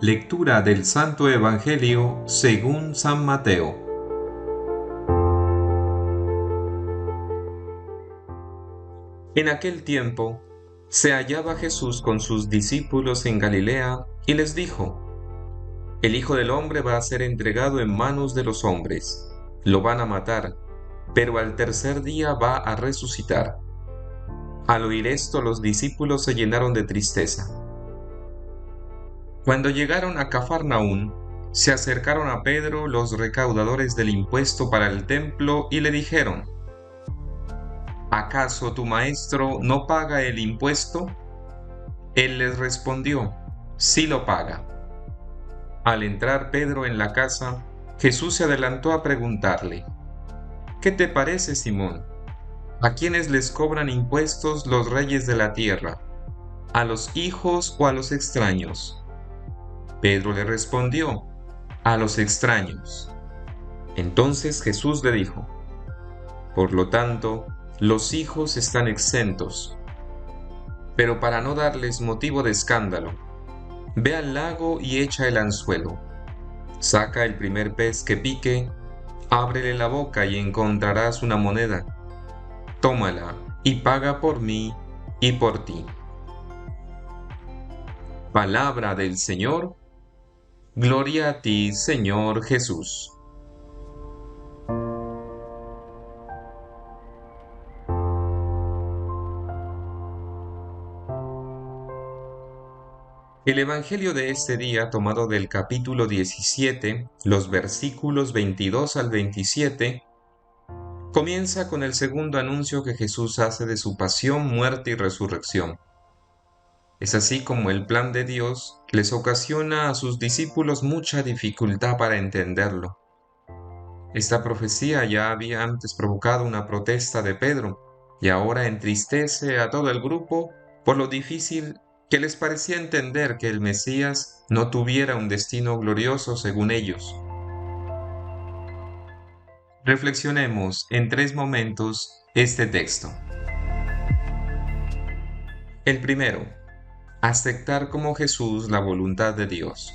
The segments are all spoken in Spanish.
Lectura del Santo Evangelio según San Mateo. En aquel tiempo, se hallaba Jesús con sus discípulos en Galilea y les dijo: El Hijo del Hombre va a ser entregado en manos de los hombres. Lo van a matar, pero al tercer día va a resucitar. Al oír esto, los discípulos se llenaron de tristeza. Cuando llegaron a Cafarnaún, se acercaron a Pedro los recaudadores del impuesto para el templo y le dijeron: ¿Acaso tu maestro no paga el impuesto? Él les respondió: Sí lo paga. Al entrar Pedro en la casa, Jesús se adelantó a preguntarle: ¿Qué te parece, Simón? ¿A quiénes les cobran impuestos los reyes de la tierra? ¿A los hijos o a los extraños? Pedro le respondió: A los extraños. Entonces Jesús le dijo: Por lo tanto, los hijos están exentos. Pero para no darles motivo de escándalo, ve al lago y echa el anzuelo. Saca el primer pez que pique, ábrele la boca y encontrarás una moneda. Tómala y paga por mí y por ti. Palabra del Señor. Gloria a ti, Señor Jesús. El Evangelio de este día, tomado del capítulo 17, los versículos 22 al 27, comienza con el segundo anuncio que Jesús hace de su pasión, muerte y resurrección. Es así como el plan de Dios les ocasiona a sus discípulos mucha dificultad para entenderlo. Esta profecía ya había antes provocado una protesta de Pedro y ahora entristece a todo el grupo por lo difícil que les parecía entender que el Mesías no tuviera un destino glorioso según ellos. Reflexionemos en 3 momentos este texto. El primero, aceptar como Jesús la voluntad de Dios.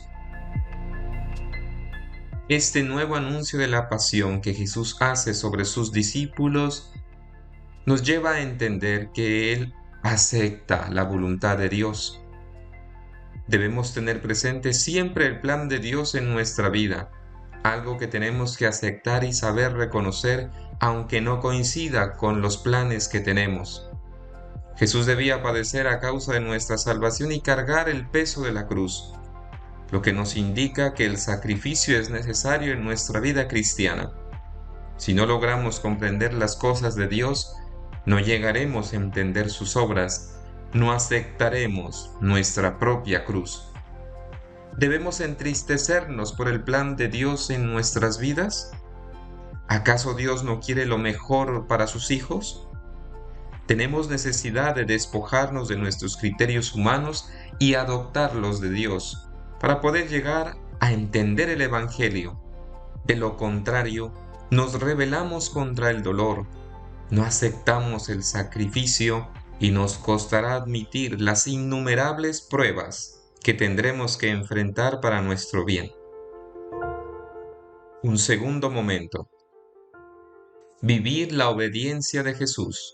Este nuevo anuncio de la pasión que Jesús hace sobre sus discípulos nos lleva a entender que Él acepta la voluntad de Dios. Debemos tener presente siempre el plan de Dios en nuestra vida, algo que tenemos que aceptar y saber reconocer aunque no coincida con los planes que tenemos. Jesús debía padecer a causa de nuestra salvación y cargar el peso de la cruz, lo que nos indica que el sacrificio es necesario en nuestra vida cristiana. Si no logramos comprender las cosas de Dios, no llegaremos a entender sus obras, no aceptaremos nuestra propia cruz. ¿Debemos entristecernos por el plan de Dios en nuestras vidas? ¿Acaso Dios no quiere lo mejor para sus hijos? Tenemos necesidad de despojarnos de nuestros criterios humanos y adoptarlos de Dios, para poder llegar a entender el Evangelio. De lo contrario, nos rebelamos contra el dolor, no aceptamos el sacrificio y nos costará admitir las innumerables pruebas que tendremos que enfrentar para nuestro bien. Un segundo momento. Vivir la obediencia de Jesús.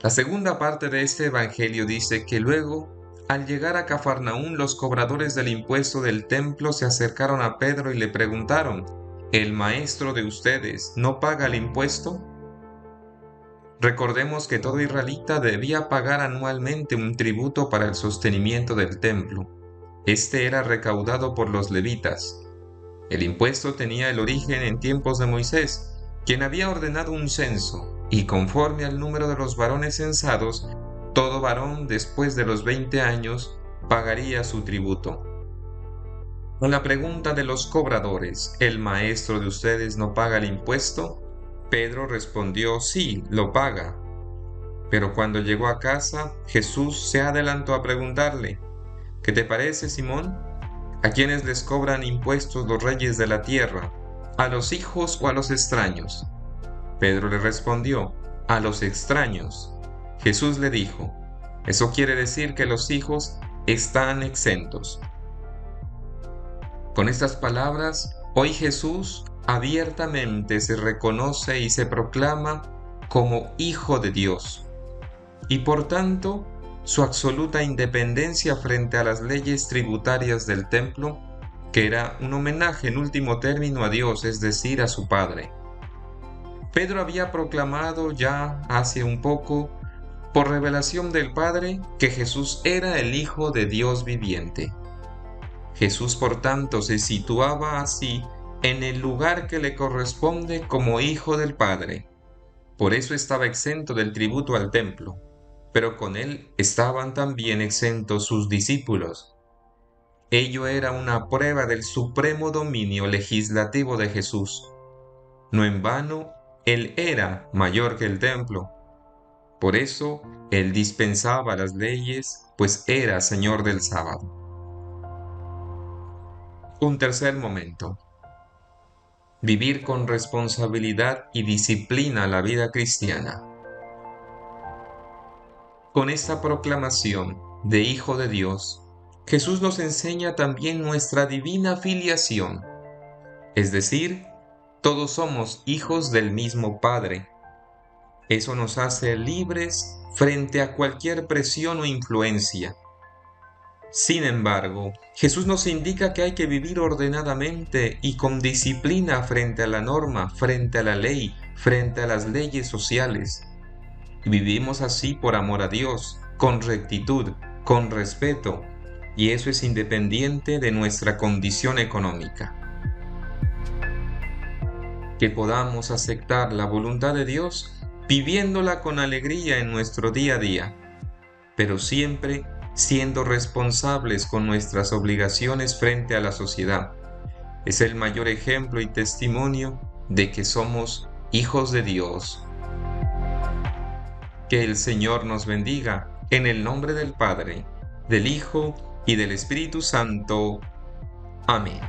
La segunda parte de este Evangelio dice que luego, al llegar a Cafarnaún, los cobradores del impuesto del templo se acercaron a Pedro y le preguntaron: ¿El maestro de ustedes no paga el impuesto? Recordemos que todo israelita debía pagar anualmente un tributo para el sostenimiento del templo. Este era recaudado por los levitas. El impuesto tenía el origen en tiempos de Moisés, quien había ordenado un censo, y conforme al número de los varones censados, todo varón después de los 20 años pagaría su tributo. Con la pregunta de los cobradores: ¿El maestro de ustedes no paga el impuesto?, Pedro respondió: sí, lo paga. Pero cuando llegó a casa, Jesús se adelantó a preguntarle: ¿Qué te parece, Simón? ¿A quiénes les cobran impuestos los reyes de la tierra? ¿A los hijos o a los extraños? Pedro le respondió: a los extraños. Jesús le dijo: eso quiere decir que los hijos están exentos. Con estas palabras, hoy Jesús abiertamente se reconoce y se proclama como Hijo de Dios, y por tanto, su absoluta independencia frente a las leyes tributarias del templo, que era un homenaje en último término a Dios, es decir, a su Padre. Pedro había proclamado ya hace un poco, por revelación del Padre, que Jesús era el Hijo de Dios viviente. Jesús, por tanto, se situaba así en el lugar que le corresponde como Hijo del Padre. Por eso estaba exento del tributo al templo, pero con él estaban también exentos sus discípulos. Ello era una prueba del supremo dominio legislativo de Jesús. No en vano, él era mayor que el templo. Por eso, él dispensaba las leyes, pues era Señor del sábado. Un tercer momento. Vivir con responsabilidad y disciplina la vida cristiana. Con esta proclamación de Hijo de Dios, Jesús nos enseña también nuestra divina filiación, es decir, todos somos hijos del mismo Padre. Eso nos hace libres frente a cualquier presión o influencia. Sin embargo, Jesús nos indica que hay que vivir ordenadamente y con disciplina frente a la norma, frente a la ley, frente a las leyes sociales. Vivimos así por amor a Dios, con rectitud, con respeto, y eso es independiente de nuestra condición económica. Que podamos aceptar la voluntad de Dios viviéndola con alegría en nuestro día a día, pero siempre siendo responsables con nuestras obligaciones frente a la sociedad. Es el mayor ejemplo y testimonio de que somos hijos de Dios. Que el Señor nos bendiga en el nombre del Padre, del Hijo y del Espíritu Santo. Amén.